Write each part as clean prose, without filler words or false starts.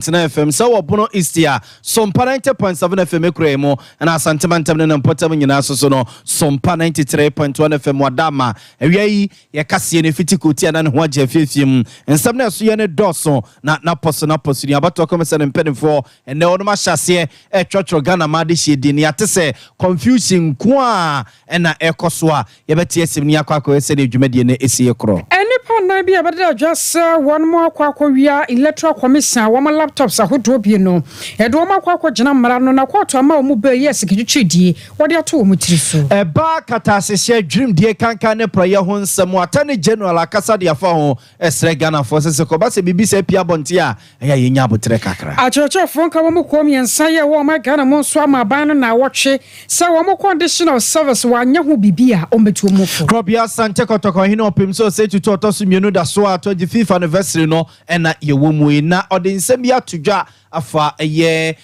FM so obono istia Sompa 90.7 FM ekremo na asantemantam ne mpotam nyina so no Sompa 93.1 FM wadama ewiai ye kase ne fitikoti na ne ho agye afiefiem ensam na so ye ne doso na poso ni abato komese ne mpenfo ene ono ma hyase twotwo Ghana ma de hyedi ne yatese confusion ko a na ekoso a ye beti esim ni akwa ese ne dwumade ne esi ekro enipa na bia bada just one more akwa wia electoral commission wo laptops ahodo bi no edo makwa gina mara no na kwato ama omu be yes kitwitwidie wode ato omu tiri so eba katasehye dream die kankan ne praye ho nsem atane general akasa de afa ho esre Ghana for se ko ba se bibi se pia bonte a ya yenya abotre kakra achocho fon ka wo mu kom yensa ye wo ma Ghana mo so ama ban no na wotwe se wo mu conditional service wa nya ho bibi a ombetu mu fo Krobia Sante Kotoko hino opim so se tutu otosu mienu da so 25th anniversary no na ye wo mu na ode nsem ya tudwa afa eye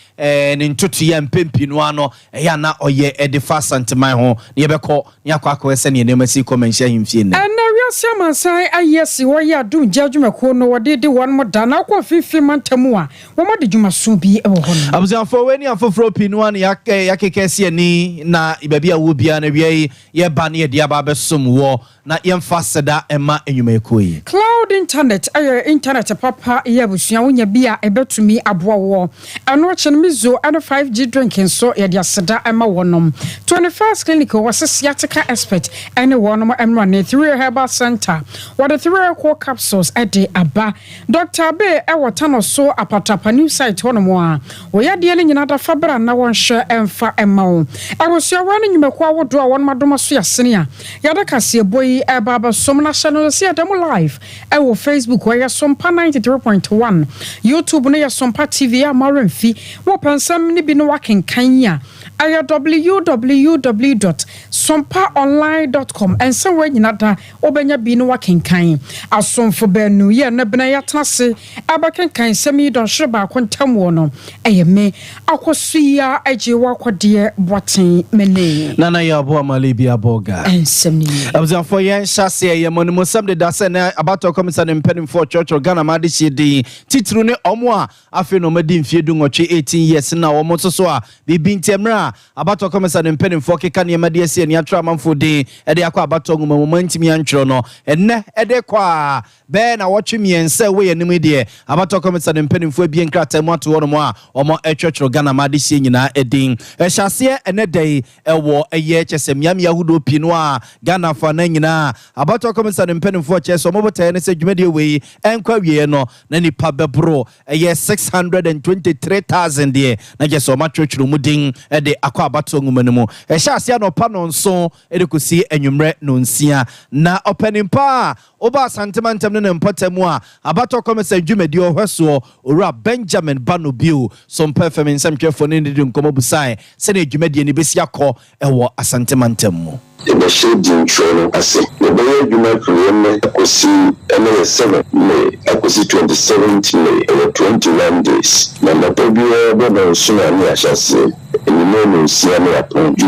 ne ntutu ye mpempi no ano ya na oye edifa santeman ho ne beko ne akwa ese ne nemasi komenhia himfie ne na wiase amansan ayesi wo ya dum jadwumako no wode de won mo da na kwa fifi mantamu a wo mo de dwumaso bi e wo ho no abuzanfo weni afoforo pinu an yakekese ni na ibabia wo bia na wie ye ba ne de aba besom wo na yemfa seda ema enwuma ekoyi cloud internet internet papa ye busua wonya bia ebetumi abo wo ano chen mizo and 5G drinking so ye dia seda ema wonom 21st clinic was sciatica expert any wonom emrane 3 herbal center what the 3 core capsules ede aba Dr. Be ewotano so apatapa new site wonom a wo ye de nyina da fabra na won hwe emfa ema wo abusua wan nyumako awodo a won madoma so yasene a yada kase boy eba somna channel see them live ewo Facebook where Sompa 93.1 YouTube no ya Sompa TV a marenfi wo pensam ni bi no wakenkan ya aya www.sompaonline.com and so when nyina da obenya bi no wakenkan asomfo banu ye na bena ya tase abakenkan semi don hweba kontam wo no eyeme akosuya age wakode boten mene nana ya abo amalibi aboga ensemni abuzanfo ye shase ye monimo sam de dase na abato komisa ne mpenim for church Ghana ma de hyedi titru ne omo a afi no madi mfie du nwotwe 18 years na wo mo so a bibi ntemra abato komisa ne mpenim for keka ne madi ase ne atra manfo de ede akwa abato ngoma mo mantimi antwro no enne ede kwa be na wotwe miense we yenim de abato komisa ne mpenim for bi nkrata mu ato wono mo a omo church Ghana ma de hye nyina edin shase ene dai ewo eye chesemiam yahudo pinu a Ghana fa na nyina abato komisa ne mpenim for cheso mo botae ne se dwumade we enkwa wie no na nipa bebro eye 623,000 de na jeso ma twetwuru mu din de akwa abato ngumane mu hyase no pa no nso de kosi enwumre no nsia na opanimpa oba santemantam ne mpatamu a abato komisa dwumade ohweso ora Benjamin Banobio Sompa FM nsamtwefo ne ndi nkomobusae se ne dwumade ne besi akọ ewo asantemantam mu the shading training as a the Juma Korean Akosi MA7 May Akosi 27th May 21 days. Nana Tobio Baba Sunani Ashase and the name of Siani upon you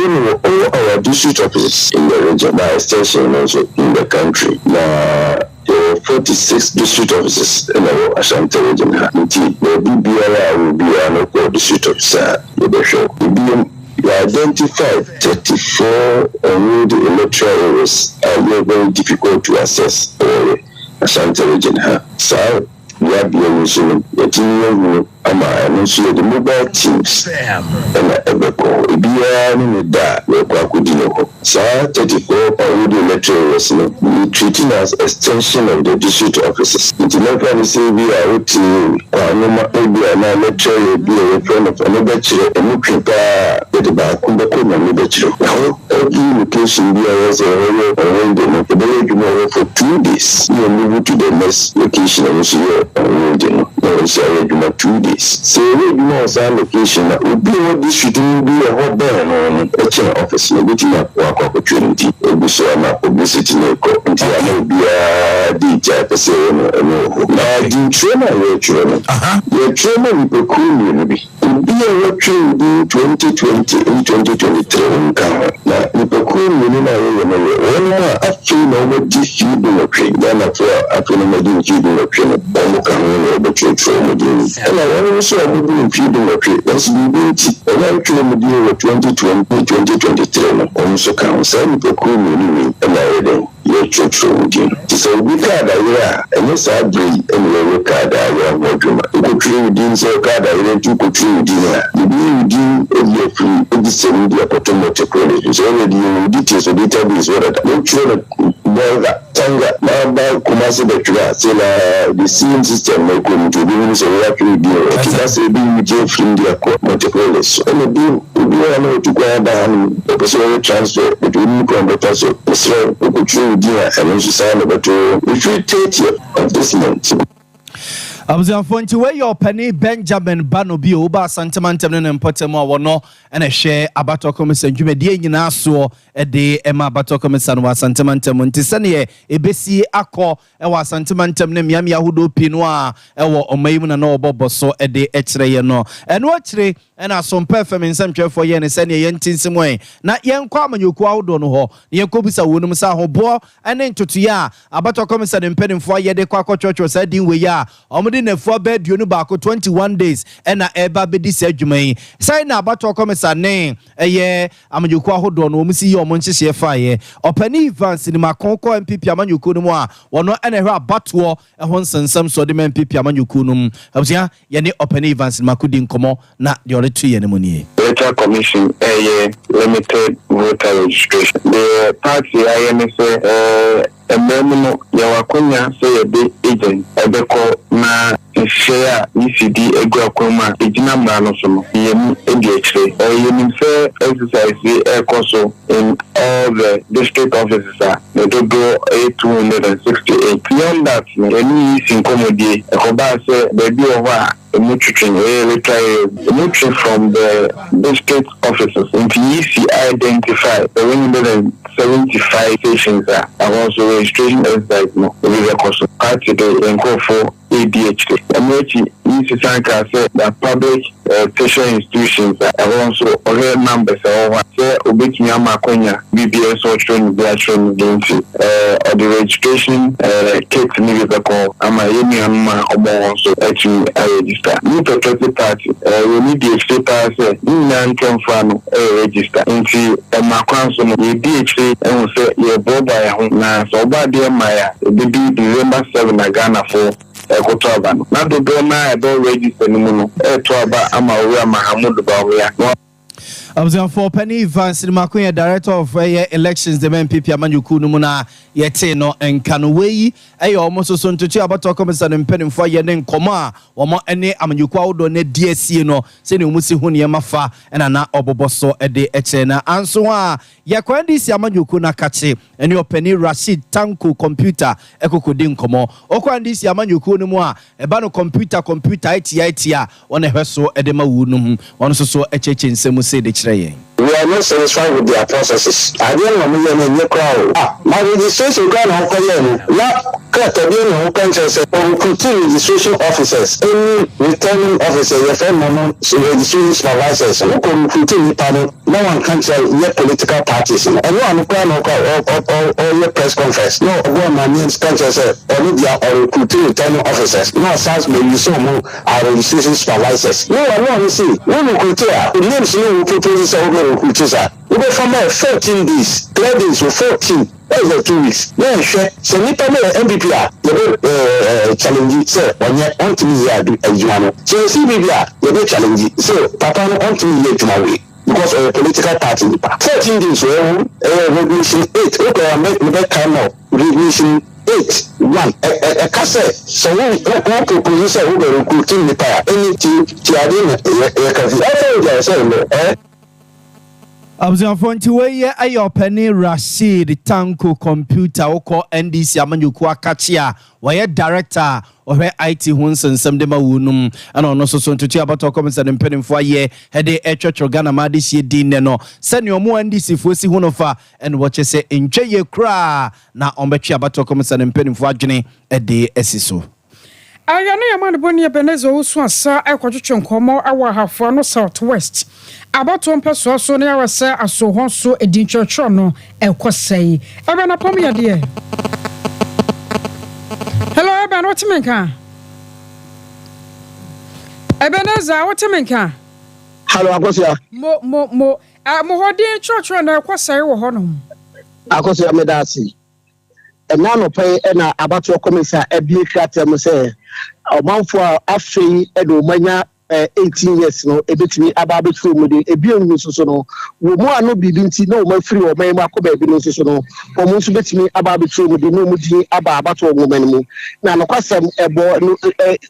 know all our district offices in the region by extension also in the country. Now 46 district offices in the Ashanti region. Indeed, the BBI will be an equal district officer in the show. We identified 34 enrolled electoral areas very difficult to access for Ashanti region. So we are being using the mobile teams and Ebeko. So 34 enrolled electoral areas we treating as extension of the district offices. International say we are to electoral be a friend of another children and the back on the corner of the children. Every location be a for 2 days. You move to the next location and see your 2 days. So we know some location that would be what this shouldn't be a hot burn on a chair office, which is a work opportunity. It will show up publicity until I know be a DJ say no. Now the trainer your trainer we could cool Be a true 2020 and 2023 car. Now, the Pacun one actually no defeat the tree, then after no feeding the tree, Bomuka, the church from the and I also have been feeding the tree. That's the beauty. And I'm trying to deal with 2020, 2023, also counts, and Pacun, and I read your church from the so we can't and it's a breed, and we look at our wardrobe. Go through within so card, I didn't go through dinner. The being within free, the same the automotive credit. So already details of database, what I'm sure that Tanga, now Kumasi the say the same system, no going to do so actually deal. That's a being with free the multiple. So and the deal will be able to go down the personal transfer between converters. So we go through dinner and also sign about to retreat of this month. I was informed to where your penny Benjamin Banobi Oba Santamantam and Potemo Wono and a share about Commission Jumedia in Asso a day Emma Batocomisan was Santamantam Montisania, a Bessie Acco, and was Santamantam Nemiam Yahudo Pinoir, or Mayman and Obo so a day Etrayano. And what today, and I some performing some for Yen and Sanya Yentin some way. Not young Quaman you crowd on ho, near Kobisa Wunumsa Hobo, and then to Tia, about Commission and Penning for Yede Quaco Church was said in we are. In a 4-bed unit back 21 days and a eba be this edge say na about comments are name a year I'm you kwa hold on see your Manchester fire or penny Vance in my conco and pipiaman you couldn't wa or no any battle a once and some sort of men pipiaman you couldn't have ya any open events in Makudin Como not the other 2 money. Electoral Commission a limited voter registration. The party IMSA a memo Yawakunya say a big agent a beco na share ECD a guacoma a dinamanosomo yem ADHD or yem fair exercise a coso in all the district offices are the double 868. Beyond that, any is incommodate a cobase baby over a nutrient from the district offices into EC identify 175 stations are also registration exercise no with a cost of today and go for ADHD. MHE is that public tertiary institutions are also all numbers over say obit me amakonya BBS or training into or the registration kit me the call ama yemi ama omo so actually register. New patriotic party we need the extra pass in come from register into makwanso no ADHD and say ye boba na so ba dey maya be December 7 na Ghana for Kotoban. Na do na e don register ni mu no Toba ama we Mahamud Bawia. I was on for Penny Vance, the Makuya director of elections, the MPP Amanyukunumuna, Yeteno, and Kanaway. I almost so to cheer about comments and penning for Yen Koma, or more any Amanyukwa do ne DSC no, saying Musi Hunia Mafa, and Ana Oboboso a day etena. And so on, Yakwandis Yamanyukuna Kachi, and your Penny Rashid Tanku computer, Eko Kudin Komo, Okwandis Yamanyukunumwa, a bano computer, ITIA, on a vessel Edema Wunum, on so a church in Semuse de we are not satisfied with their processes. I don't know any crowd. My registration got on for not cut again who can say continue registration officers. Any returning officer, your friend registration supervisors, who can continue panel. No one can tell your political parties. And one can or your press conference. No one names can say or recruiting returning officers. No sounds may you so move our registration supervisors. No one will see. No one will tell. The names you propose over which is we go from 14 days, 3 days or 14. Over 2 weeks. Then share. So nipa me MPP challenge say on to me here do adwuma. So CBB you challenge. So papa on to me here tomorrow because of a political party. 14 days regulation 8. Okay, make time of regulation 8:1. A cassette. So we propose say we go recruiting nipa anything to adin I was on phone to where I Penny Rashid Tanko computer or NDC Amanyukwa Kachia, where director or where IT Hunson some dema wunum and on also so to about our comments and penning for ye had a church or Ghana Madis ye dinner. Send your more NDC Fosi Hunofa and what you say enjoy your cry now on Bechi about our comments and penning for Jenny a day esiso. Aya no yamane boni Ebenezer Osu asa ekwadwetwe nkomo awa hafo no Southwest. Abato mpeso so ne awase aso hon so edinchotro no ekosei. Ebe na pom ye de. Hello Ebe no timenka. Ebenezer what timenka? Hello akosia. Mo hodin chotro na ekosei wo hono. Akosia medasi. Ena no pay na abato komisa ebie kratem se omanfo afei edo manya 18 years no ebetimi ababetru mu de ebie nu so no wo mu ano bibi nti na o ma free o man ma ko ba bi no so no o mu so betimi ababetru mu de no mu di abato ngoman mu na no kwasem ebo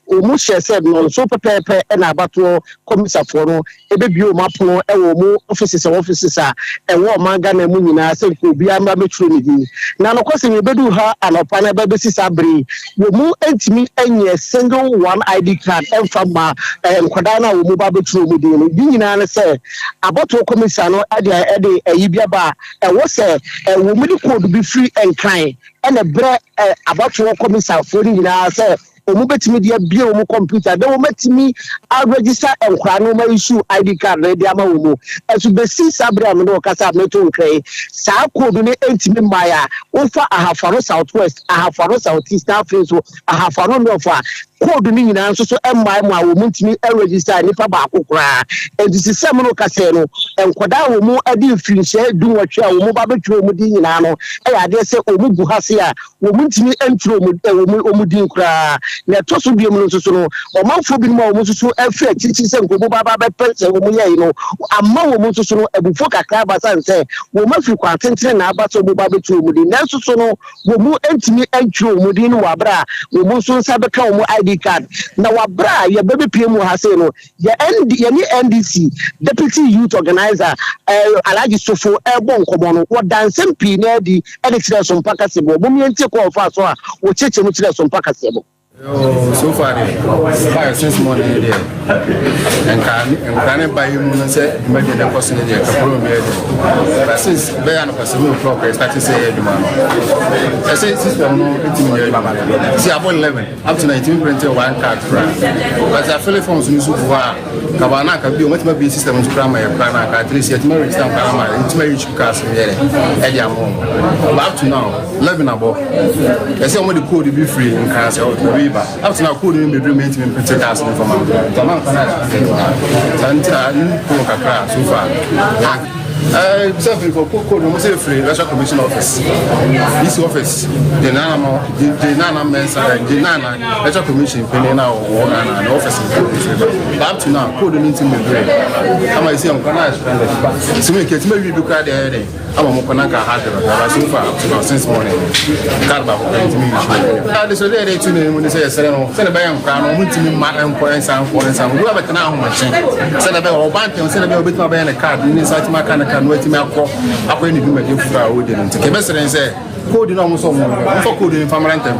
o mu share said no so pepepe na abato komisa fo no ebebie o mapono e wo mu offices a e wo manga na mu nyina se ko bi ama betru mu di na no kwasem ebedu ha anopa na ba besisa bri wo mu entimi enye single one ID card emfama kwadana wo mu ba betru mu di no bi nyina na se abato komisa no ade ayibia ba e wo se wo mu di code bi free and kind and a bre abato komisa fo ni nyina se omu betimi dia bia omu computer de wo metimi a register enkwa no ma issue ID card na dia ma wo mu esu besi sabra me no kasa meto nkrai sa code ne entimi maya wo fa ahafaro Southwest ahafaro Southeast Africa ahafaro no fa code ni nyina nso so emma mu a wo mutimi register nipa ba akokora enti system no kasa no enkoda wo mu adi firise du watwe a wo mu ba betwe mu di nyina no e ya de se omu buhase a wo mutimi entro mu omu di nkora na to so biem no so no o manfo bi no wo so afi achichi se nkobo ba pense wo mu ye no amma wo mu so no ebufo kakra ba san se wo mafi kwa tentene na aba so ba betwe mu di na so no wo mu entimi entro mu di no wabra wo mu so nsa beka wo mu ID card na wabra ye bebe PM ha say no ye NDC deputy youth organizer Alhaji Sofo ebo nkomo no wo dansem pi na di e kire Sompa kasebo bo mi enti ko fa so a wo cheche mu kire Sompa kasebo. So far, since morning, and can buy you say, maybe the person in the problem. But since Bayan of a civil clock, I started to say, I say, system no 18 years. See, about 11 up to 19 printed one card. But I feel from Sunusu, Cabana can be much more be system to cram my plan. At least yet, marriage down Panama, it's marriage cast here. Up to now, 11 above. I say, only the code be free in cars out. Up to now, couldn't be remain to protect us from Taman so far. Something for code almost free National Commission Office. This office, the Nana Mensa, the Nana National Commission, Penina or an office. Up to now, code meeting with Gray. I might say, I'm going to so make it maybe look at the heading. I'm a Mokanaka Hatter, so far since morning. Carba to me. So they to me when they say, send a bang crown, went to me, my and sound for some. You have a now machine. Send a bell or bank and send a bell with my band a card inside my kind can wait me up when you do my gift for wouldn't take a message and say, coding almost for coding from Rantem.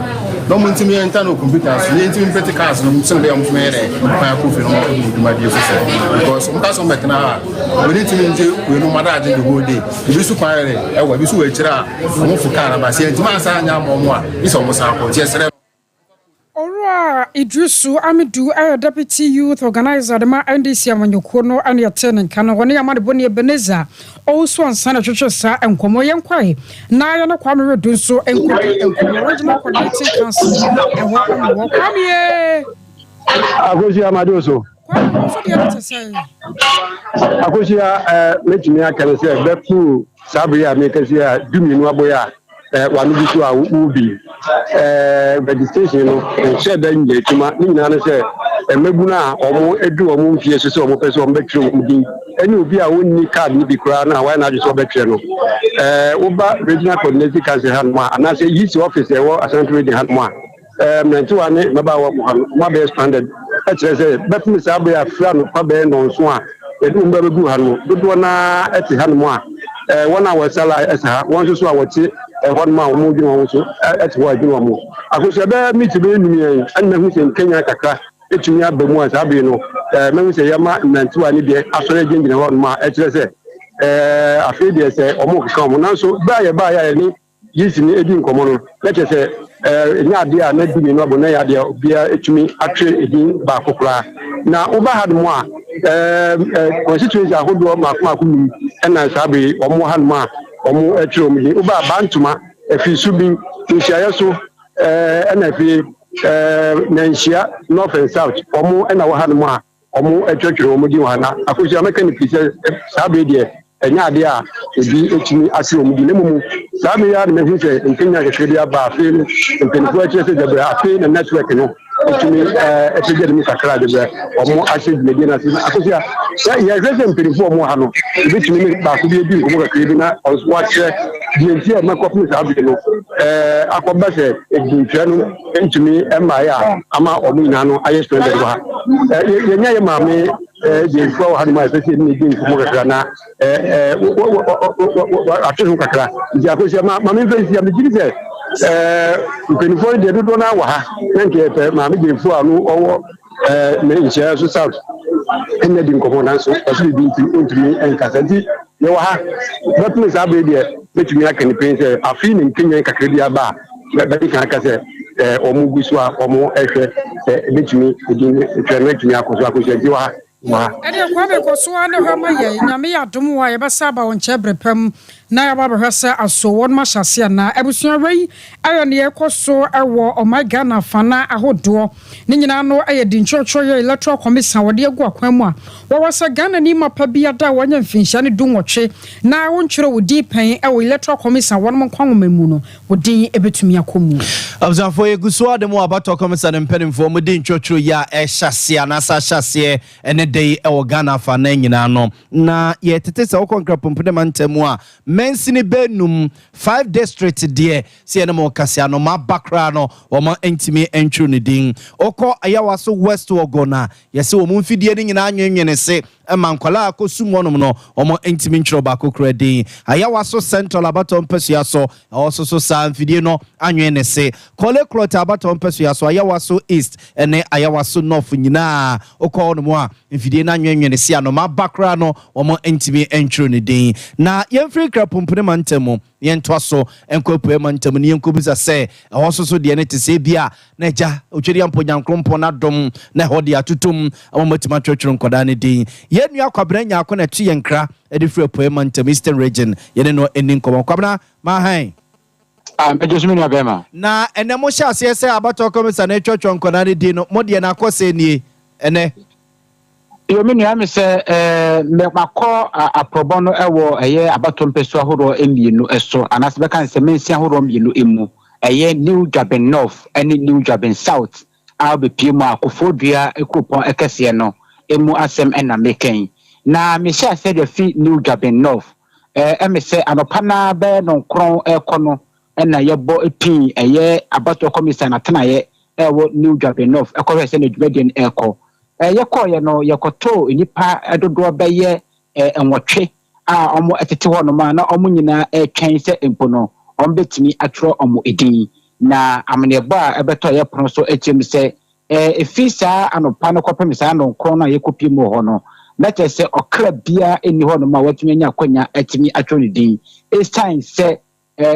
No one to me and no computers, you ain't even pretty cars, no Sunday on my proof in my dear sister. Because some person back now, we need to we know my dad the whole day. If you supply it, I will be so a chair, I'm for Canada, saying to my son, it's almost out. Yes, Ora Idrisu Amidu deputy youth organizer the ma NDC amanyoko no ane yatene kana woni amade boni Ebenezer also ansana twetwe sa enkomo yenkwai na ya no kwame redu nso enkomo original coordinating council ewo amwo kwame Akosi amadoso so dia tese akosi metimi akane se befu sabri amekasi a duminu aboya wanu bisu a ubi registration no share da nje tuma ni na na se emebuna omo edu omo mfie so omo pese omo betwe omo din eni obi a wonni card ni bi kura na why na just betwe no uba regional coordinating council han ma ana se yisi office e wo asante region han ma mento ane maba wo ma be expanded e kire se befu sabu ya fra no kwa be no so a edu mba bebu han no dodo na eti han mo a wona wa sala esa won so a woti one man who moved on so at what you want. I could say, meet to be in me and then Kenya Kaka, it's me up the ones I be no. Men say, Yama, and two I need after again in one ma, I feel they say, or more come on. So buy any yisi ni edi nkomo no na kyese nya ade a na di ni no abo na ya de obia etumi atwe edin ba kokora na oba hadmo a constituency ahodo makoma kunu na sabe omo hadmo a omo atwe omo di oba bantuma efi subin nsiaye so na fi na nsia north and south omo na wo hadmo a omo atwetwe omo di wana akosia mechanic se sabe de enya ade a ebi etumi ase omu di nemu saa me ya na mehu se nkenya kekere bi aba afi mpenifo akire se debra afi na network no etumi epege de sakra debra omo ase di na se akosia ya grese mpenifo omo ha no ebetumi ne ba ko bi ebi omo kekere bi na oswa kire di enti e makofo saa bi no akoba se edintwa no etumi ema ya ama omo ina no aye strength de ha yenya ye maame de fo ha ma se ni di omo kekere na atụrụ kakra ndị akwụsị ma mfe ya mejiri se mpenifo de dodo na wa ha nke epe ma me de fu anu owo na nche so south enya di nkomo na so ọsị bi nti ontumi enkasa nti ye wa ha betumi sa be de betumi aka ni pense afi ni nkenya kakra bi aba be kan aka se omu gusu a omu ehwe betumi edin betumi akoso nti wa Ede kwa be koso na hama ye nyame ya dom wa ye besa ba won chebrepam na ya ba behwese aso won ma hyase na ebusuan wei ayo ne ye koso ewo omega na fana ahodo ne nyina no aye dinchocho ye electoral commission wode egu akwan mu a wo wasa Ghana ni mapa bia da wanya mfinhya ne dunwotwe na wonkyere wodi pen ewo electoral commission won mo kwan mu no wodi ebetumi akomu abzafo ye guso ademo abato commission mpenimfo mo dinchocho ya hyase na sa hyase ene dei ewo Ghana fa na nyina no na ye tete se wokonkra pompene mantemu a mensini benum 5 district de se ene mo kasia no ma bakra no wo ma entimi entru ne din okọ ayawaso west ogona yese wo mu mfidie ni nyina anwenwene se mankwala akosumonom no wo ma entimi ntro ba kokra din ayawaso central abato mpesua so so sa mfidie no anwene se kole clot abato mpesua so ayawaso east ene ayawaso north nyina okọ no mo a mfidie na anwenwene se ano ma bakra no wo ma entimi entru ne din na yemfri krapompene mantemu yentwa so enkopue mantemu ne yenkobisa se so de ne te se bia na ja otweri amponyankrompo na dom na hodi atutum amatima twetwero nkoda ne din yenu akwabra nya akona tu yenkra ede free poe mantemu eastern region yene no enin komo kwabna ma han ejosumi na bema na ene mo sha se abato komisa na twetwero nkoda ne din no modie na akose nie ene yo mini am se me makọ aprobono ewo eye abato mpesu ahoro emienu eso anase be kan se mensi ahoro emienu emu eye New Jaben North and New Jaben South abe piemu akofodua ekropon ekese no emu asem ena meken na me sha se de fi New Jaben North me se anopa na be no kron ekono ena yebo epin eye abato commission atena ye ewo New Jaben North ekọ se na dwedien eko yekọ no yekoto nipa edodo beye enwotwe a omo etete ho no ma na omo nyina twen se empo no ombetimi atro omo edin na amenebo a ebeto ye prono so etim se efisa anopa no kopemisa no nkro na yekopi mu ho no na tese okra bia eni ho no ma watumi nya kwanya etimi atro ne din time se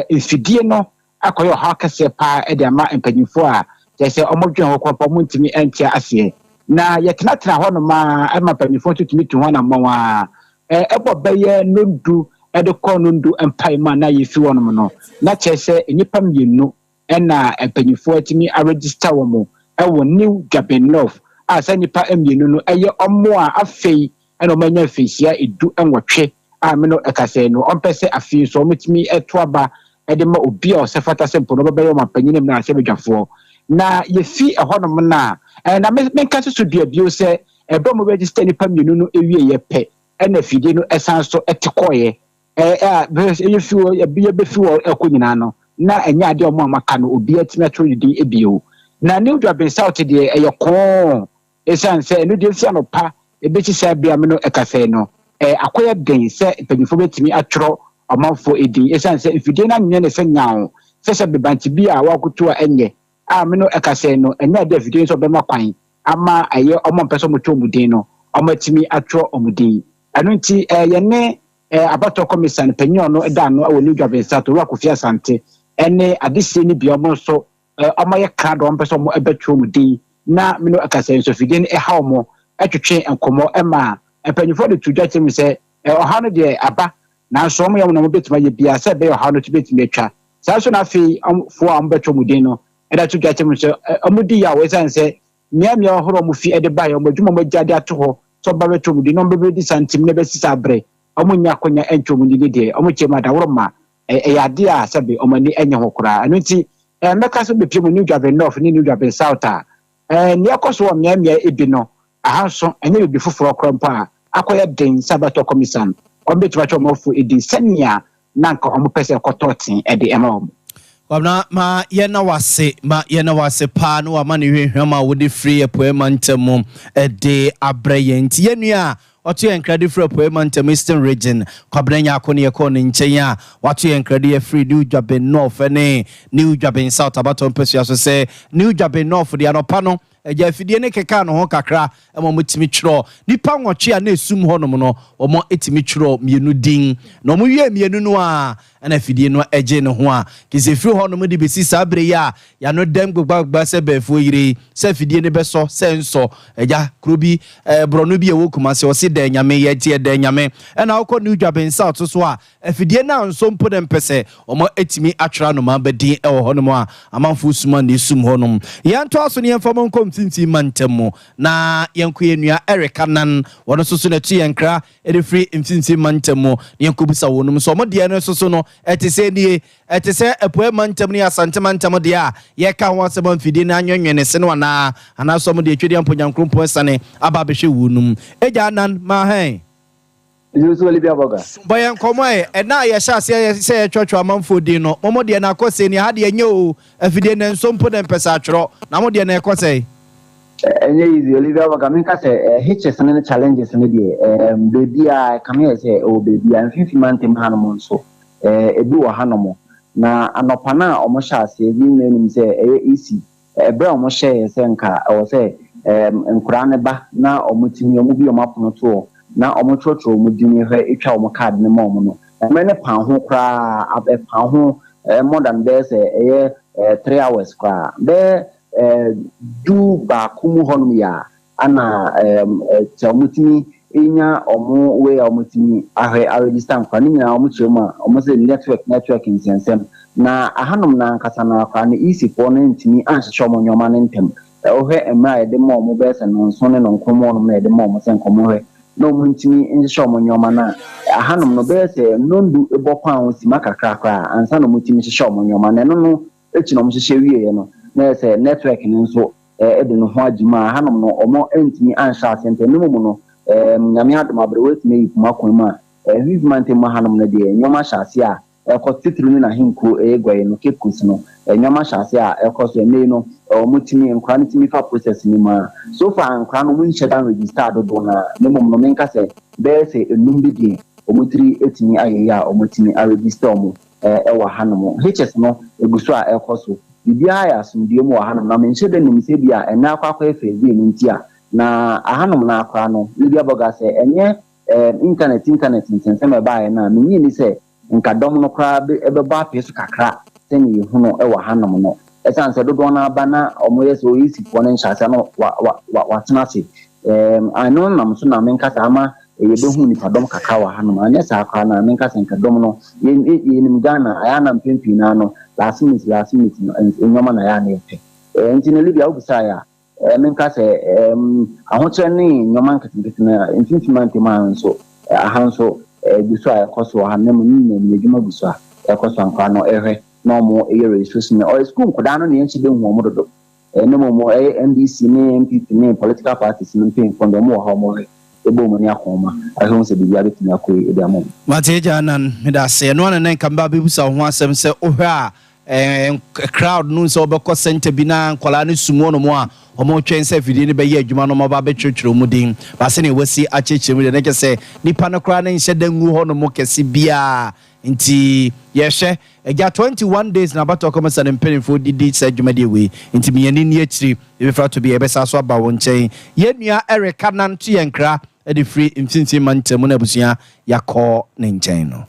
efidie no akoyo ha kase pa ede ama empanyifo a tese omo dwen ho kopo mo ntimi entia ase na yetenatena ho no ma ema panifo tutumi tu ho na mawa ebo beye nondu ede ko nondu empai ma na yefi ho no no na chese enipa mienu ena panifo atimi a register wo mo ewo New Jaben North asa nipa emienu no eye omo a afei ena omanya fisia edu enwotwe a me no ekase no ompese afei so omutimi etoaba ede ma obi a osefata sempo no bebe yo mapanyine na ase bedwafo na yefi ho no na na menka so dua bio se ebe mo register ni pamienu no ewie ye pe na fide no esan so etekoye yefi wo ye befi wo ekonyina no na enya ade omo amaka no obi atime atro di ebio na New Jaben South de eyekon esan se no de fi anopa ebechi se bia me no ekase no akoya den se panyifo betimi atro omanfo edin esan se fide na nye ne se nyaawo se bebanti bia wakoto a enye amino ekase no enya de video so be makwan ama aye omo peso moto mudin no omatimi atro omudin anu nti ye ne abato commission panyo no da no awo New Jaben South wa kofia sante ene adisi ni bi omo so omo ye card on person mo ebetwo mu din na me no akasa nso fidie ne ha omo etwetwe enkomo ema empanyifo de tudwa tem se oha no de aba na so omo ye mo betuma ye bia se be oha no tibetumi atwa sa so na fi fo am betwo mu din no eda tudwa tem se omo di ya we san se mia ohoro mu fi ede ba ye omo dwuma mo gyade ato ho so ba betwo mu din no be di santim ne be sisa bre omo nya konya entwo mu din de omo chema da woroma yade a sebe omani enye hokura anu ti meka so bepie mu New Japan North ni New Japan South a ni akoso o mia ebi no ahanso enye bi foforo krampa akoya den sabato commission o betuma cho mofu edi senia nanka o pese kototin edi ema Wabna ma yena wase pa no amane hwehwama wodi free poema ntemu de abrayenti yenua watu enkredi free poema ntemu Eastern Region kwabranya akone yekone nchenya watu enkredi free New Japan North ne New Japan South abaton pesu so se New Japan North de anopa no eja fidie ne keka no ho kakra emo mutimi twro nipa nwoche a na esum ho no no omo etimi twro mienu din no mo wie mienu no a na fidie no eje ne ho a kise firi ho no mo de besi sabre ya no dem gbagba se befo yire se fidie ne beso se nso eja krobi brono bi ewo kumase o se de nyame ye tie de nyame na akọ New Japan South so a fidie na nso mpo dem pese omo etimi atwra no ma badin e ho no a amanfo suma na esum ho no yanto aso ne enfamo nkom tinti mantemo na yanko yenua Erica nan wono so na tu yankra e free infinity mantemo yanko bisa wonum so mo de no so no etese epoe mantem ne asante mantem de a ye ka ho asem mfidi na anwenwene se no na ana so mo de twedi amponyankrompo sane aba behwe wonum eja nan ma hen Yusu Olivia Boga. Boyan komo na ye sha se ye twotwo amanfo din no mo de na akose ni ha de enye o afide na nsompo de mpesa atworo na mo de na ekose Enye easy Olivia Boga me ka se hitches and challenges ne de baby a come here say o baby an 50 month im hanom so ebi wo hanom na anopa na omo sha se ebi nenim se easy ebra omo share se nka o se nkura ne ba na omo timi omo bi omo apono to na omo trotro omo dini hwe etwa omo card ne mo no me ne pan ho kra pan ho more than there say 3 hours kra be du ba kumu honum ya ana chamutimi enya omo we omutimi ahwe register nkwa ni nyina omo chema omo se network insensem na ahanum na nkasa na akwa ne easy for na ntimi anhyehyɛ omo nyoma ne ntem ohwe emra ye de mo omo be se no nso ne no nkomo no na ye de mo omo se nkomo hwe no muntimi nhyehyɛ omo nyoma na ahanum no be se nondu ebokwa osima kakra kra ansa no mutimi hyehyɛ omo nyoma na no echi no omo hyehyɛ wie no na se network nso ede no ho adwuma hanom no omo entimi ansha asente no mu no nyame adom abrewet me yipuma konma hivmante ma hanom no de nyoma hyase a ekotitru ni na hinko egwaye no kepkus no nyoma hyase a ekoso eme no omo timi nkwa no timi fa process ni ma so far nkwa no mu nhyɛ dan register do na nemom no menka se be se enum bi de omo tri etimi ayeya omo timi a register omo ewa hanom hs no eguso a ekoso bibia ya asumdie mu ahanum na menhye de nim se bia ena akwakwa efe bi ni ntia na ahanum na akwa no Olivia Boga se enye internet nsensem eba na menyi ni se nkadom no kra ebeba apeso kakra se ni huno ewa hanum no esan se dodo na aba na omoye so yisi fo ne nhyase no wa tena se ano nam so na menka sa ama yebehu ni kadom kakra wa hanum anya sa akwa na menka se nkadom no yenim Ghana ayana mpempi na no last minute no nyoma na ya na efe ntine Olivia obisa ya menka se ahoche ni nyoma nketekete na infinity man so ahanso guso a ekoso hanemu ni na edwuma guso a ekoso anka no ehwe na omo registration o school nkoda no ne nchide hu omo dodo nemo mo NDC ni MPP ni political parties ni mpin fondo mo ha omo ebo mo ni akoma ahun se bibia betumi akoi edi amom mateja nan medase no na nkamba bebusa ho asem se ohwe a crowd no so obekọ center bi na nkwala no sumo no mo a omo twen se fidie ne be ye adwuma no mo ba be twetwero mu din ba se ne wasi achechire mu de ne kese nipa no kra na nhye dangu ho no mo kese bia nti yehwe eja 21 days na bato come san penifo didi se adwuma de we nti me yani ni achiri e be fra to be e be sa so aba won chen yenua Erica nan to yenkra e de free infinity mantem na busua yakọ ne nchen no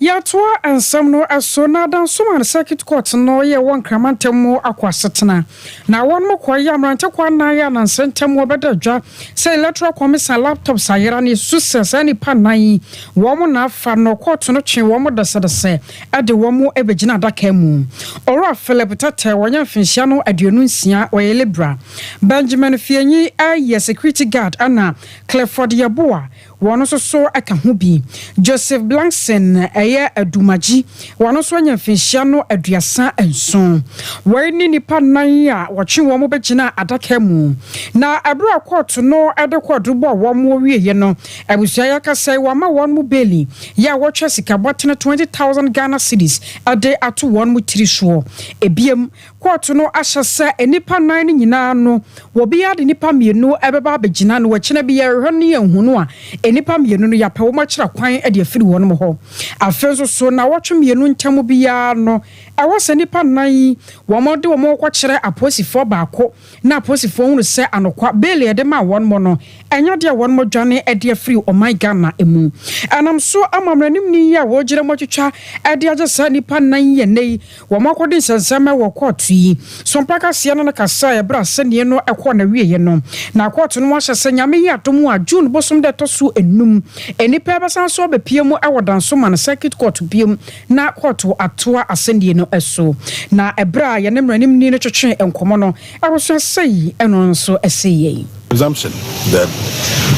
Yatoa and some no as so now down so on circuit court no ye one cramantemo aquasatana. Now one more quiet ranta quanaya and sentemo better job. Say electoral commission laptops ayerani success any panai. Woman afa no court no chin woman da say at the woman ebegina da kemu. Ora Philip Tata wanya finsiano adionunsia or libra. Benjamin Fienyi a security guard Anna Clifford Yaboa. One also saw a kahubi. Joseph Blankson, a Dumaji, one also an Finchiano, a Driasa and son. Where Nipa Naya, watching one mobile at a kemu. Now, I brought a court to know at the quadruple one more year, you know. I was Sayaka say, Wama one mobile. Ya watch Jessica, what 20,000 Ghana cities a day at 1 with 3 shore. A BM court to know Asha say, a Nipa 9 in Yano, will be at the Nipa Mino, Ababa Bejinan, watching a beer, honey and Hunua. Nipa mienu ya pa wo machira kwan e de afiri won mo ho afenso so na watwe mienu ntamo bia no e wo se nipa nan wo mo de wo mo kwa kire aposifo baako na aposifo hunu se anokwa bele e de ma won mo no enya de won mo dwane e de afiri o my Ghana emu anam so amamranim ni ya wo gire mo twetwa e de agesa nipa nan ye nei wo mo kodi nsensema wo court yi Sompa kase no kasa e bra se ne no e kɔ na wie ye no na court no hye se nyame yi atom a June bosom de to so enum enipa basan so be piemu awodan so man circuit court biem na court atoa asendie no eso na ebra ye ne mranim ni no twetwe enkomo no awoso sei eno so eseye presumption that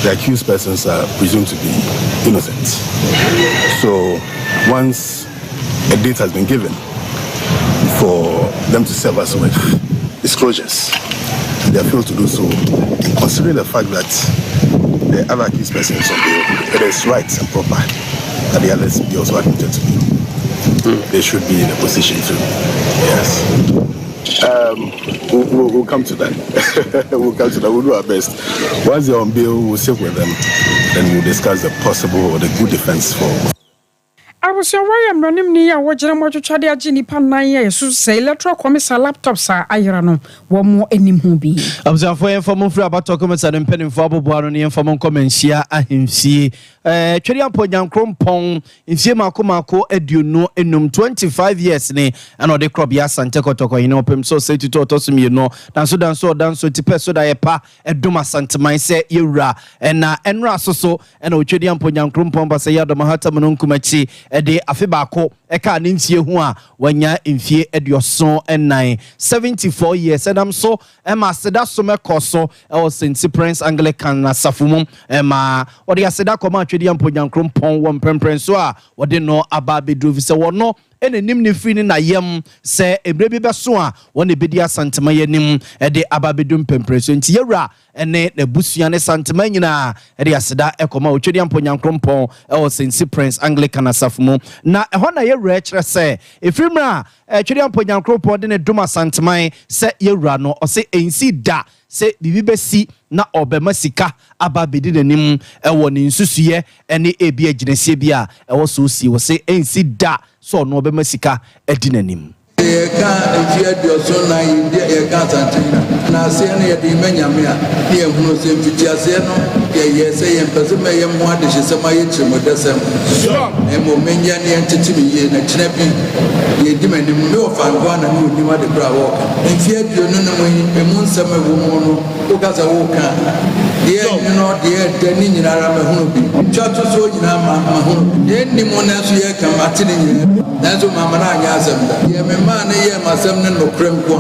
the accused persons are presumed to be innocent. So once a date has been given for them to serve us with disclosures, they are failed to do so, considering the fact that the other accused persons on bail, it is right and proper that the others be also admitted to bail. They should be in a position to, yes. We'll come to that. We'll come to that. We'll do our best. Once they're on bail, we'll sit with them, then we'll discuss the possible or the good defense for. I was away and running near what General Chadi Agini Panaya, so say electoral commission laptops are Irano, one more any movie. I was away for Mufra about documents and penning for Boaroni and for Moncomensia, I him see. Chedian Poyan Crompong, in Sima Kumako, Eduno, enum 25 years, ne, and all the Crobias and Tecotoko, you know, Pim so say to Totosum, you know, dance so Tipeso Diepa, Eduma Santa Mai say Ira, and Enra so, and Chedian Poyan Crompong, Basaya, the Mahata Mononkumachi. De afibako eka nintie hu a wanya mfie eduoson ennan 74 years and am so ema seda so mekoso e o St Prince Anglican na safumum ema odi aseda koma atwedi amponyankrom pon wo mpempren so a wodi no aba bedrovi se wono ene nim ne firi na yem se ebre bi beso a wona bedi asantema yanim e de aba bedum pempren so nti yewra ene na busua ne santema nyina e de aseda ekoma otwedi amponyankrom pon e o St Prince Anglican na safumu na e ho na yewra kire se efrimra twedi amponyankrom pon de ne duma santema se yewra no o se ensi da se bibi besi na obema sika aba bedi nanim e wo ne nsusuye ene ebi aginesie bia e wo so si wo se ensi da so no obema sika edi nanim ye ka enfia dioso na ye ka santina na se ne ye di menyame a ne ye hunu se mfitia se no ye se ye mpese me ye mo ade se ma ye chimo desem e mo menya ne entitimi ye na kina bi ye di manim me ofangwa na ne onim ade bra wo enfia diono na mo emu nsem e wo mo no o ka za wo ka ye no de de ni nyinara me hunu bi twato so nyina ma hunu ye ni mo na so ye ka matine nyina na so mama na anya asem da ye me ma na ye masem ne no krem ko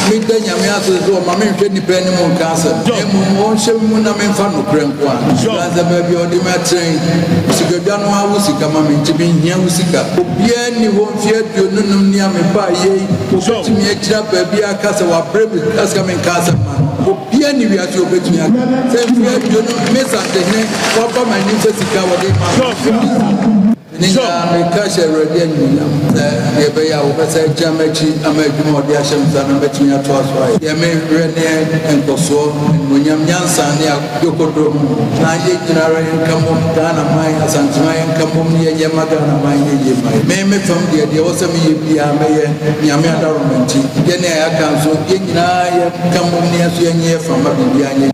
mi da nyame aso so mama hwe ni pe ni mo nka asem e mo hye mu na me fa no krem ko na za ba bi odi ma tren sika bia no awu sika ma me tibi hia wu sika obia ni wo mfie dio nunum ni ame ba ye obetimi akira ba bia kasa wa brebi aska me nka asem obia ni wi ati obetimi aka se mfie dio no mesa de ne wa ba ma ni sika wo de ma Ninja me kashe ready ni ye be ya wo pese jamachi amadumo de ahyem sa na betumi ato aso ai ye me rene enkoso monyam nyansa ne akokodro na ye ginara enkamo Ghana mai asantima enkamo ne ye magana mai ye mai me fam de wo se me ye bia me ye nyame adaromenti ye ne aka nso ye nyina ye kamo ne aso ye nye fam bibia nye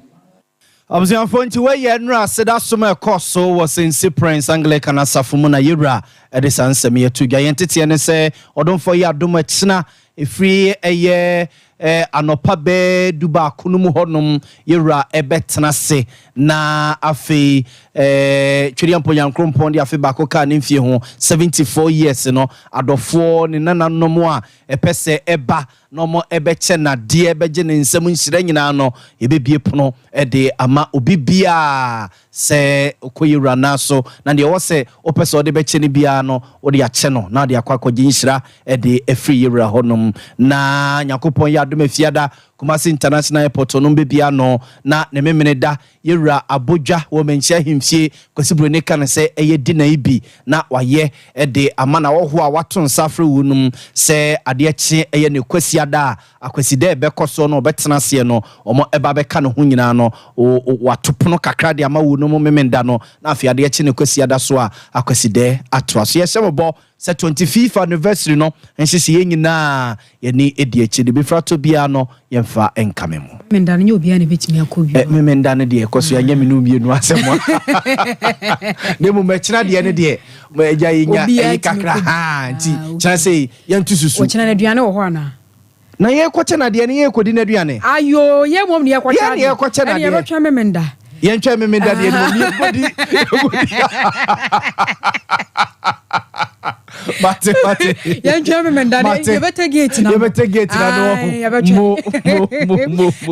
Observe nti we ye nra seda soma ekoso was in Prince Anglican asafumu na yura edisa nsem ye tu gya yentete ne se odonfo ye adom akina efri eye anopa be duba kunum honum yura ebetena se na afi twiriampo yankrompon de afi bakoka ne mfie ho 74 years no adofo ne nananom a epese eba no mo ebeche na de ebeje ne nsem nhire nyina no ebebie pono de ama obibia se okoyira na so na de wo se opese ode beche ne bia no ode ache no na de akwakoje nhira de afri yira honum na nyakopon ya adom afiada Kumasi International Airport no bebia no na ne memene da yira abodwa wo menchia himfie kwasibro ne kan se eye dina ibi na waye de amana wo ho a waton safre wunum se ade chi eye ne kwasiada akwaside bekoso no betena se no omo eba beka ne ho nyina no watopono kakra de ama wunum memenda no na afia ade chi ne kwasiada so a akwaside atroaso ye sembo se 25th anniversary no enhye ye nyina ye ni edi echi de befrato bia no yemfa enkamemo mendane nye obia ne betimi akobia memendane de ekoso ya nyame no mienu asemo ne mu mechira de ne de eja yinya eyi kakra ha nti kira sei yentu susu ochina na aduane wo ho ana na ye kwache na de ne ye kodi na aduane ayo ye mom ne ye kwache na de ye betwa memenda ye ntwa memenda de ne mi kodi Bate. Yanjwa memendane yebete gate na no.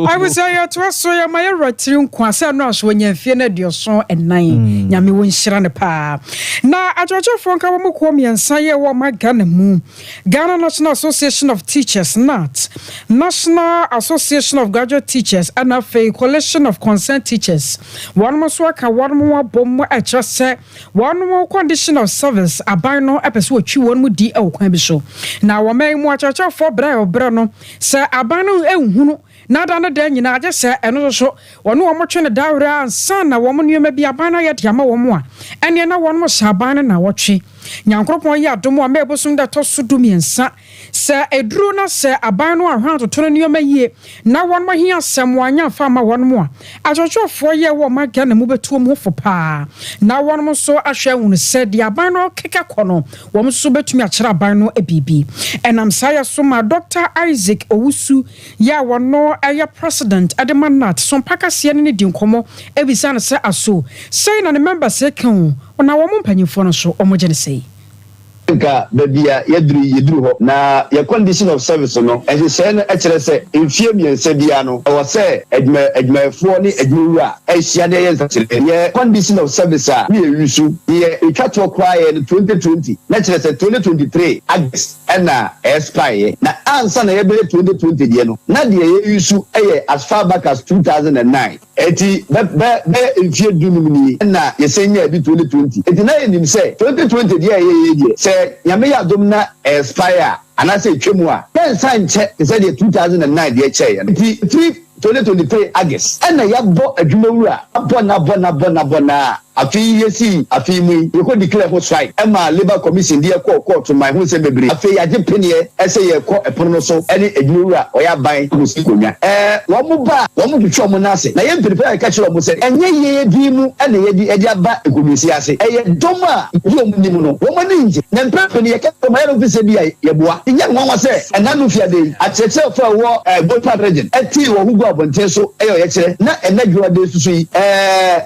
I was say to so ya my rotiri nkwa se no so nyamfie na dioso enan nyame won hira ne pa na ajojo nka wo mko miensa ye wo magana mu Ghana National Association of Teachers NAT National Association of Graduate Teachers and a Coalition of Concerned Teachers one mo so aka one mo bom a chese one mo condition of service aban no epeso otwi won mu di kwan bi so na wo mai mu achacha for bra no se aban no ehunu na da no da nyina age se eno so wono wo motwe ne dawre ansa na wo mo nneema bi aban na ye de ama wo mo a ene na wono mo saban na wotwe nyankropon ye adom a mebosum da to so dumiensa se eduru na se aban no ahwan to no nneema yie na wono mo hia asem wanya fa ma wono mo a achochofo ye wo maga na mu betuo mo fo pa na wono mo so ahwe hunu se de aban no keka kono wo mo so betumi akira aban no ebibi enam saya so ma Dr. Isaac Owusu ya wono aya president ademanat Sompa kase ne di nkomo ebisa na se aso sei na ne members se kan ona wo mo mpanyimfo no so omo gene sei nka babia yeduru ho na your condition of service no e se na ekere se mfie miense bia no o se edmafo ni edmura e hia de ye nsakire ye condition of service a we yusu ye etwato kwae no 2020 na kire se 2023 August na expire na ansa na ye be 2020 die no na de ye yusu e as far back as 2009 eti be mfie dunum ni na ye senya bi 2020 eti na ye nim se 2020 die ye se nyame ya dom na expire anase twemu a pensa nche se de 2009 de che ya 2023 August na ya bo adwumawura abona afi yesi afi mu yeko declare ho strike ema labor commission de court my hu se bebre afi ya je penie ese ye ko epono no so ene adwumawura oya ban musi konya wo mu ba wo mu twetwe mo na ase na ye prepare ka kire mo se enye ye di mu ene ye di eja ba ekomisi ase eye doma yo mu ni mu no wo mo ni nje na mpepe ni ye ka ma ye no fi se bi ye boa nya nwa se enanu fi ade acheche fa wo Volta region eti wo hugo abonte so eyo ye kire na enadwura de susu yi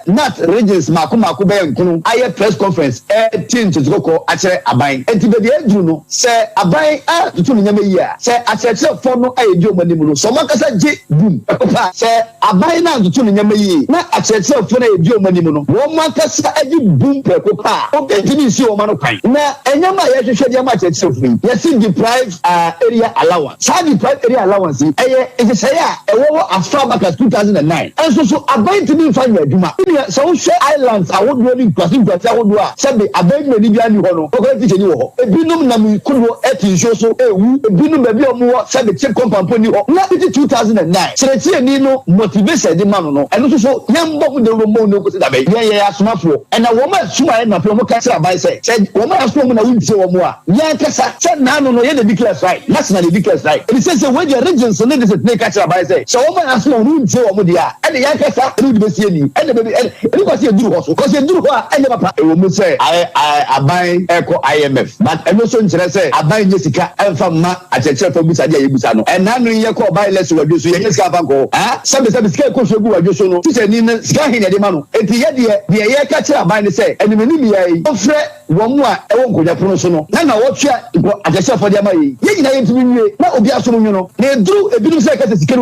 nat regions mako be nkunu aye press conference team tuzoko akere aban enti be de aduru no se aban a tutu nyame yi a se akere fo no aye di omani mu no so makasa je boom pa se aban na tutu nyame yi na akere fo na di omani mu no wo makasa aji boom preko pa o be tini si o mano kwan na enyama ye hwehwe de ma akere fo yes deprive area allowance sa deprive area allowance eye it say a ewo as far back as 2009 enso so aban tini fa nya aduma so wo hwe island programs awodoɔ ni nkwasi awodoɔ a sɛbi abɛn ni bi ani hɔ no ɔkɔ teacher ni wɔ hɔ ebinom nam kodoɔ ɛti nsuo so ewu ebinom baabi a ɔmo wɔ sɛbi chip compampo ni hɔ na ti 2009 kyerɛkyerɛ ni no motivation di ma no ɛno nso so yɛn bɔ mu de wɔn mu kosi dabe yɛn asomafoɔ ɛna wɔn a suma yɛn na wɔn ka kyerɛ aban sɛ wɔn a asoma mu na wɔn ntie wɔn a yɛn kasa sɛ naano no yɛn de declare strike national declare strike ebi sɛ wɔn de regions no de ne ka kyerɛ aban sɛ wɔn a asoma wɔn ntie wɔn de a ɛna yɛn kasa ɛna wɔn de bɛ sie ni ɛna bɛbi ɛna kɔsi eduru hɔ so kɔsi eduru hɔ a ɛna papa ɛwɔ mu sɛ aban ɛkɔ IMF but ɛno so nkyerɛ sɛ aban nye sika ɛnfa mma akyɛkyerɛ fɔ busa de a yɛbusa no ɛnaano yɛ kɔ ɔban lɛsi wɔ so yɛn sika afa nkɔ sɛbi sika ekɔ so egu wɔ so no teacher ni na sika hin yɛde ma no eti yɛ deɛ yɛ ka kyerɛ aban ne sɛ ɛnimenim yɛ yi ɔfrɛ wɔn mu a ɛwɔ nkonnwa pono so no na wɔtua akyɛkyerɛ fɔ de ama yi yɛn nyinaa yɛn tumi nwie na obi asom nwi no na eduru ebinom sɛ ɛkasa sika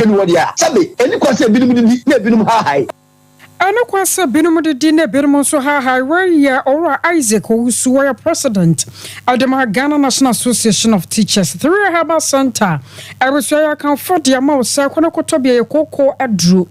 ni wɔ deɛ a sɛbi ɛni kɔ sɛ ebinom di na ebinom ha ha yi. ɛno kwa sɛ binom de di na binom nso haha wɔyɛ ɔwɔ Isaac Owusu wɔyɛ president Adama Ghana National Association of Teachers 3 Herbal Center ɛbusua yɛ akanfo de ama wo sɛ kɔne kɔtɔ bia yɛ koko aduro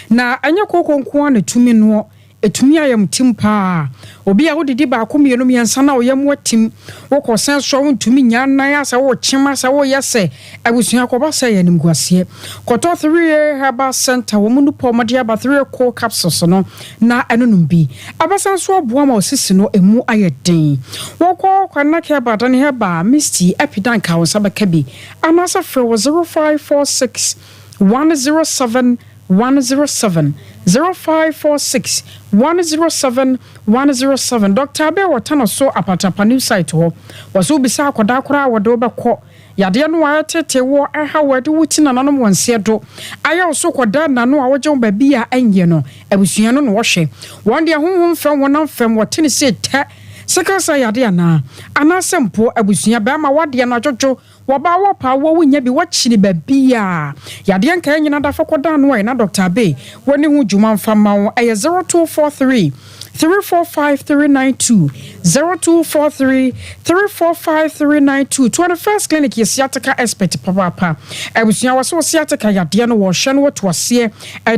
na ɛnyɛ koko nko na tumi no etumi ayam tim pa obi a wodidi ba ko mienu miensa na oyam watim wokɔsen so wontumi nya nan asa wo kyema sa wo yɛsɛ abusua kɔba sɛ yɛ nimguaseɛ kɔtɔ 3 Herbal Center wo munu pɔ mɔde aba 3 co capsules no na ɛnonum bi abasan so aboa ma osisi no emu ayɛ den wɔkɔ kwana ke ba dan heba misty epidan ka wo sabaka bi anasa frɛ wo 0546 107 107 0546 107 107 Dr. Abe watano so apatapa new site ho waso bisa akoda kora wode obekɔ yade no ayetete wo aha wade wuti na nanom wonse do aya so koda na no a wogye ba bia anye no abusua no no wohwe won de honhom fam wonam fam wotene se ta sekasa yade ana anasempo abusua ba ma wade na dwodwo woba wo pa wo wunya bi wakyiri ba bia yade nka nyina da fakoda no na Dr. Abe woni hu dwuma mfama wo 0243 345392 0243 345392 21st clinic yesiateka expert papa abusua waso siateka yade no wo hwe no woto ase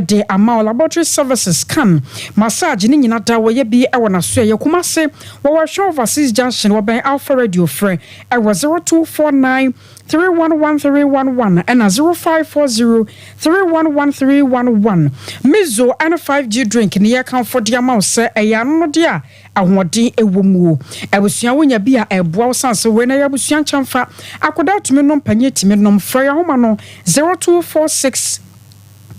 de ama laboratory services kan massage ni nyina da wo ye bi e wona so ye kuma se wo hwe overseas junction wo ben Alpha Radio frɛ e 0249 311311 and 0540 311311 Mizo and a 5G drink near comfort the amount say a yan no dia ahodi ewumu abusua wonya bia eboa sanse we na abusua chamfa akoda tumi no panye timi no frɛ ya homa no 0246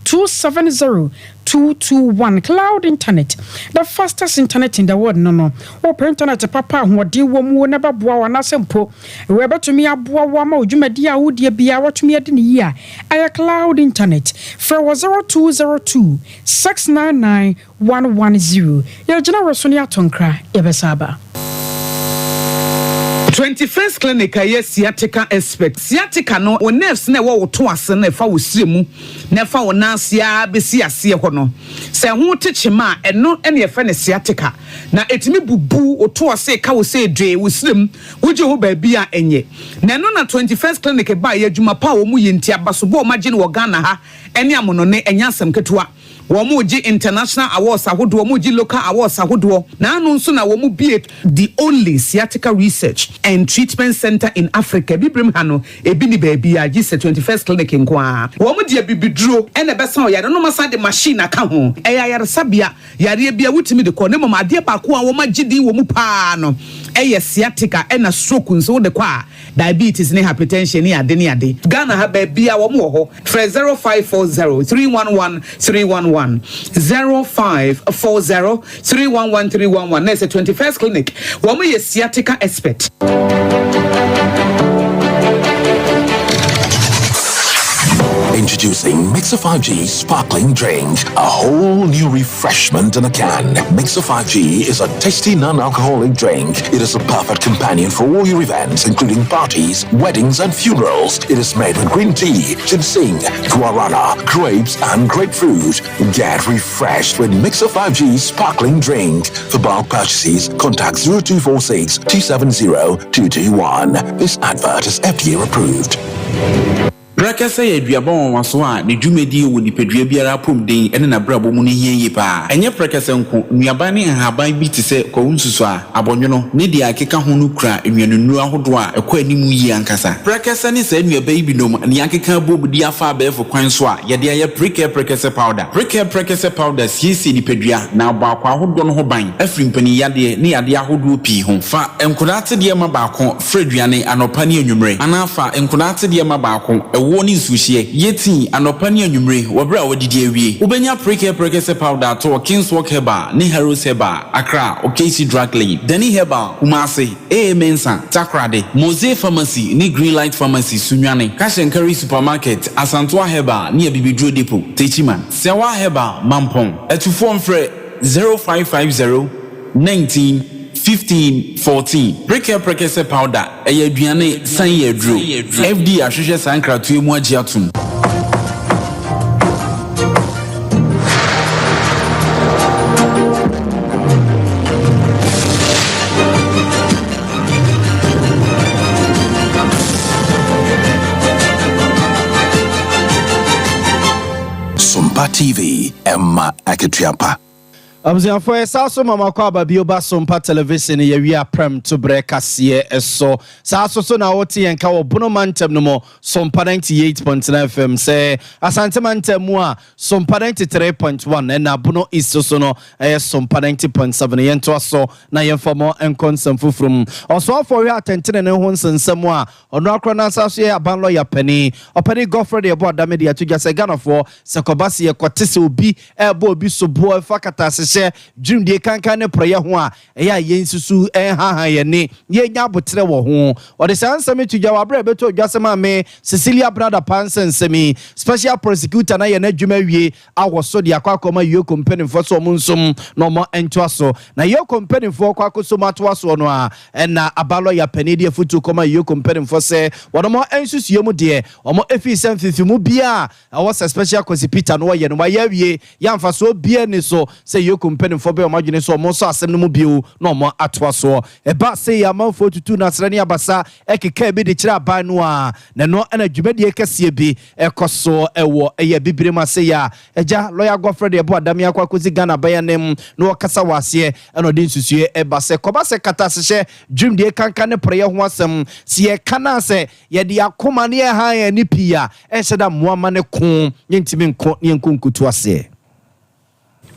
270-221 cloud internet, the fastest internet in the world. No. Open internet, papa, who deal woman never bow on a simple. Weba to me a boa wama, Jumadia would be our to me at the year. I cloud internet for 0202 699 110. Your general Sonia Tonkra, Ebesaba. 21st clinic aye sciatica expert sciatica no o nerves na wo to ase na fa wo siremu na fa wo nansia besi ase ho no se ho techema eno ene fa ne sciatica na etimi bubu o to ase ka wo se dwe wo sirem wo je ho ba bia enye na no na 21st clinic ba ye adwuma pa wo mu yenti abaso bo magine wo Ghana ha ene amono ne enya asem ketua Womuji international awards ahodo womuji local awards ahodo na anu nso na womu be the only sciatica research and treatment center in Africa bibrem ha no ebi ni baabi a gise 21st clinic nkoa womu de bibiduro ene besa oyare no masa de machine aka ho eyayare sabia yare bia wutimi de ko ne mama ade ba ko a wo magidi womu pa no sciatica ena stroke nso de kwa diabetes ne hypertension ne ade ne ade Ghana ha baabi a womu ho 0540 311 311 0540 311 311 That's the 21st clinic. Woman is sciatica expert. Introducing Mixer 5G Sparkling Drink, a whole new refreshment in a can. Mixer 5G is a tasty non-alcoholic drink. It is a perfect companion for all your events, including parties, weddings, and funerals. It is made with green tea, ginseng, guarana, grapes, and grapefruit. Get refreshed with Mixer 5G Sparkling Drink. For bulk purchases, contact 0246 270 221. This advert is FDA approved. Brakasa ye duaba won waso a ne dwumedi wo nipadua biara pom den ene na brabo mu ne hiye pa enye brakasa nko nuaba ne haban bi te se ko nsusu a abonwono ne dia akeka ho no kura enwanunu ahodo a ekọ animu yi ankasa brakasa ne se nuaba yi binom ne akeka bobudi afa abefo kwan so a ye de aye brakasa powder brakasa powder siesi nipadua na abakwa ahodo no ho ban afrimpani yade ne yade ahodo pi ho fa enkodate de ma baako freduane anopa ne anwumre anafa enkodate de ma baako ewo ni nsuhie yeti anopa ne anwumre wobra wodidi awie ubenya brakasa powder to Kingswalk Herbal ne Heroes Herbal Accra OKC Drug Lane Dani Herbal Kumasi Mensa Takrade Mose Pharmacy ne Greenlight Pharmacy Sunwane Kashenkari Supermarket Asantwa Herbal ne Bibidro Depot Techiman Sewa Herbal Mampong etufo mfre 0550 19 15 14 brakasa powder aduane san yedro FD ahwehwe sankratu emu agiatum Sompa TV Emma Aketiapa. Amzianfo esaso mama kwa babio ba Sompa television ye wi prem to brekasie eso saso so na woti enka wo bono mantem no mo Sompa 98.9 FM say asante mantem mu a Sompa 93.1 na bono iso so no Sompa 90.7 ye nto aso na ye famo enkonsam fufrum oso for we atentene ne ho nsensam a ono akro na saso ye aban lawyer pani opani Godfrey de bo adame de atuja se Ganafo se kobase ye kwotese obi ebo obi so bo fakata se dream de kankan ne proye ho a eya yensusu ha ye ne ye nya botre wo ho o de sansam tuja wa bra beto dwasema me Cecilia brother Pansen semi special prosecutor na ye na dwuma wie awoso de akwa yo company for so munsom no mo ento aso na yo company for akwa so mato aso no a na abalo ya panidi futu koma yo company for se wono mo ensusu mu de omo efi semfifi mu bia awo special prosecutor no ye no ma ya wie ya mfa so bia ni so se yo company for be omadwene so mo so asem no mu bio no mo atwa so e ba se ya manfo tutu na srani abasa ekeka bi de kira ban no a na no ana dwumade kese bi ekoso ewo eye bibire ma se ya eja lawyer Godfrey de bo adame akwa kozi Ghana bayanem no kasa wase eno de nsusue e ba se koba se kata se dream de kankan ne prayer ho asem se ye kana se ye de akoma ne ha ya ni pia e se da moama ne ko yentimi nko ne nkunkutu ase.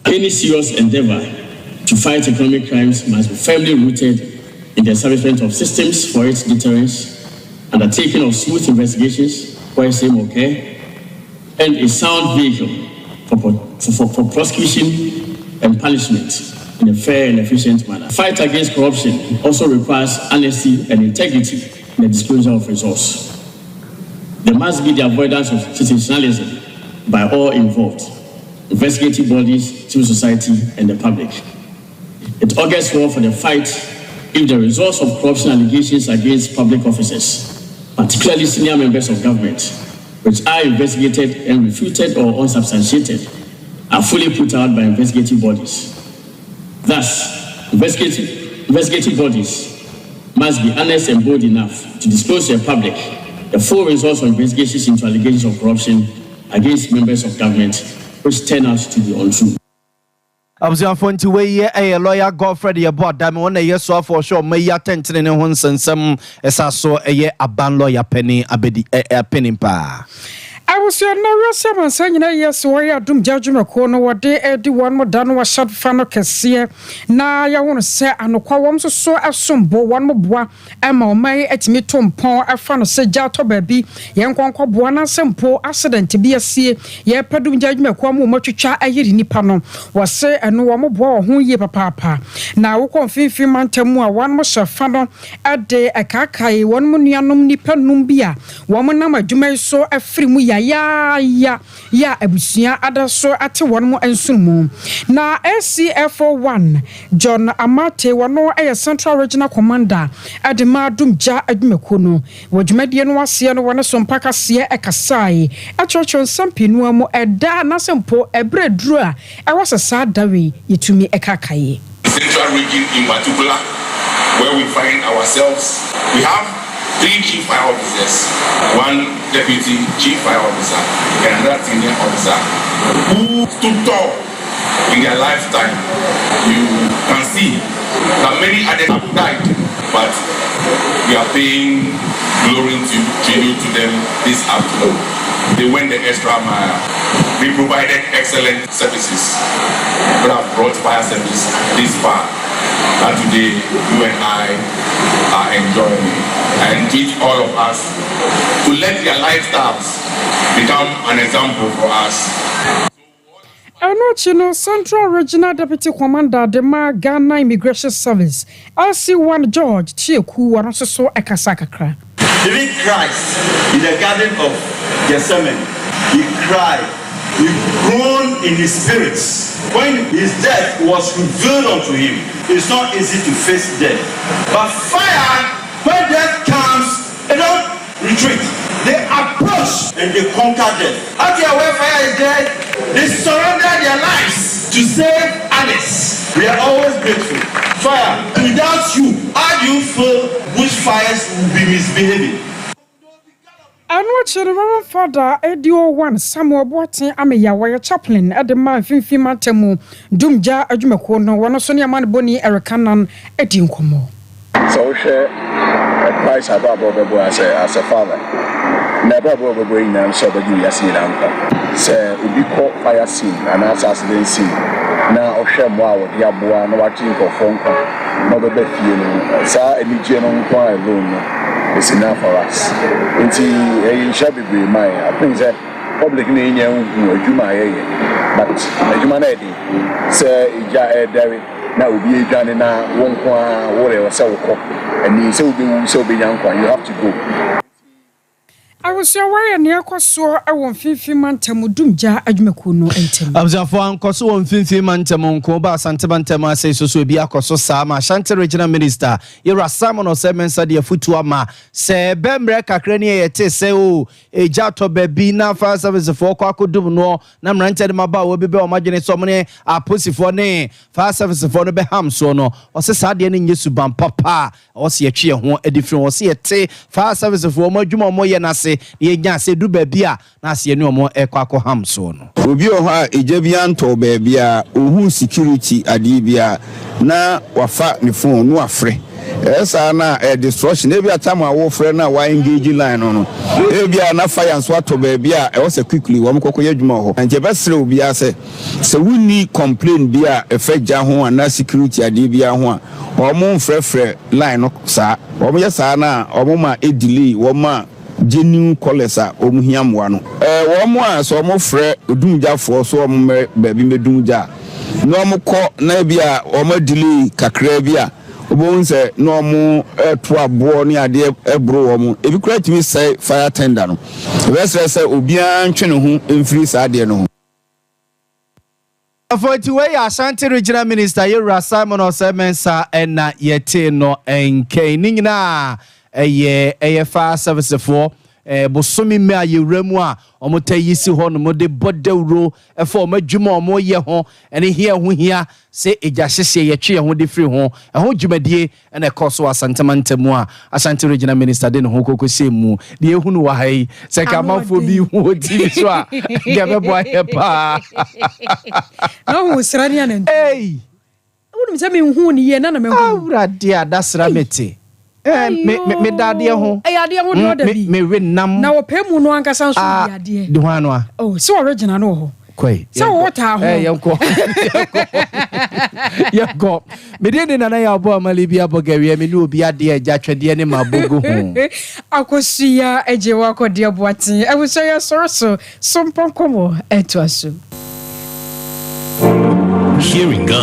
Any serious endeavor to fight economic crimes must be firmly rooted in the establishment of systems for its deterrence, undertaking of smooth investigations where same occur, and a sound vehicle for prosecution and punishment in a fair and efficient manner. Fight against corruption also requires honesty and integrity in the disclosure of resources. There must be the avoidance of sensationalism by all involved, investigative bodies, civil society, and the public. It augurs well for the fight if the results of corruption allegations against public officers, particularly senior members of government, which are investigated and refuted or unsubstantiated, are fully put out by investigative bodies. Thus, investigative bodies must be honest and bold enough to disclose to the public the full results of investigations into allegations of corruption against members of government, which turn out to be untrue. Abuzanfo nti we a lawyer Godfrey ye bo adame won ye so for sure me ya tentene ne ho nsensem esa so ye aban lawyer penny abedi penny pa. I was your no seven saying yes, where doom judgment corner what day Eddie one more done was shot fano cassia. Now I want to say I know quam so as some bo one more bois Emma may at me tom pon a fan of say jato baby young quanqua buana simple accident to be a sea ye pedum judgment quam much cha a yidi nipano was say and no one more who ye papa. Now we confirm mantemua one more fano a day a kakai one munianum nipanum bia woman nama jume so a free muya ya abusia adaso ate won mo ensumu na SCF1 John Amate wono Central Regional Commander adema dumja adwumako no wodwumadie no ase no wona Sompa kase ekasai achocho sampinu amu eda na sempo ebredru a ewasesa dawe yetumi ekakaye. Central region in particular, where we find ourselves, we have 3 chief fire officers, 1 deputy chief fire officer, and another senior officer who stood tall in their lifetime. You can see that many others have died, but we are paying glory to tribute to them this afternoon. They went the extra mile. They provided excellent services that have brought fire service this far. That today you and I are enjoying, and teach all of us to let their lifestyles become an example for us. Central Regional Deputy Commander Dema Ghana Immigration Service LC1 George Chieku Wanoso Ekasakakra. Even Christ in the Garden of Gethsemane, he cried, he groaned in his spirit. When his death was revealed unto him, it's not easy to face death. But fire, when death comes, they don't retreat. They approach and they conquer death. After where fire is dead, they surrender their lives to save others. We are always grateful. Fire, without you, how do you feel which fires will be misbehaving? And watch the Reverend Father Edio One Samuel Boatin Ameya Wire Chaplain at the man Finfima Temu Dumja Ajumakono one of Sonia Man Boni Erikanan Edin Komo. So share a price about Bobo as a father. Never Bobo bring them so that you yasin ampa. Say we call fire scene and assassinate scene. Now Oshem wow Yabua no watching for phone call. No baby feeling. Sa any general quiet alone. It's enough for us. Until shall be mine. I think that public name but you man say Derry now will be a journey now won't whatever so and you so be young you have to go. I was aware near Koso, I won't feel man Tamudumja Ajmakuno and I was a fan Koso on Finfiman Tamon Koba Santabantama says so be a Koso Sama, Shanty Regional Minister, you're a salmon or 7 Sadia Futuama, say Bembreka Crania Teseo, a Jato Bebina, fire service for Quaco Dubno, Namranted Maba will be imagine so many a pussy for ne, fire service for the Beham sono, or Sadian in Yusubam Papa, or see a cheer, a different or see a tea, fire service for Mojumo Moyanase. Ye nya se du babia na se ne omo ekwako hamso no obi o ha ejabian to babia ohun security adibia na wafa ne phone no afre esa na destruction e bia time awo frɛ na wa engage line no e bia na fire nso ato babia e was quickly wo mkoko yadwuma ho nje besre obi ase se wuni complain bia efagya ho na security adibia ho a omo mfrɛfrɛ line no sa omo yesa na omo ma e delay wo ma genuine callers a omuhiamwa no wo mo a so mo frɛ odumjafo so mo baabi medumja no mo kɔ na bia o ma delay kakra bia obon se no mo to abo ne ade ebro wo mo ebi kura timi say fire tender no ebesre say obia ntwe ne ho emfiri sa ade no ho for to way Ashanti Regional Minister Yura Simon Osemensa na yete no enke ningina eye fire service for bosomi me ayewremu a omotayisi ho no mode bodawro for madwuma omoye ho ene hia ho hia se eja hyehye ye twe ho de free ho ho dwumadie ene koso asantamantemu a Ashanti Regional Minister de no ho kokosie mu de ehunu wa hai se ka mafo bi ho ti so a gebe boy pa no ho srani anen hey wonu se me hu ni ye na na me hu awurade adasra mete me dadie ho ade ho do da bi me wenam na wo pemu no ankasa nso bi ade de ho ano a oh so original no ho kwai so what ha ho yanko yanko me de na ya bo amali bi abogawe me ne obi ade agya twede ne mabogo ho akosia ejewa akode boatin ewuso ya sorso Sompa komo eto aso Hearing gun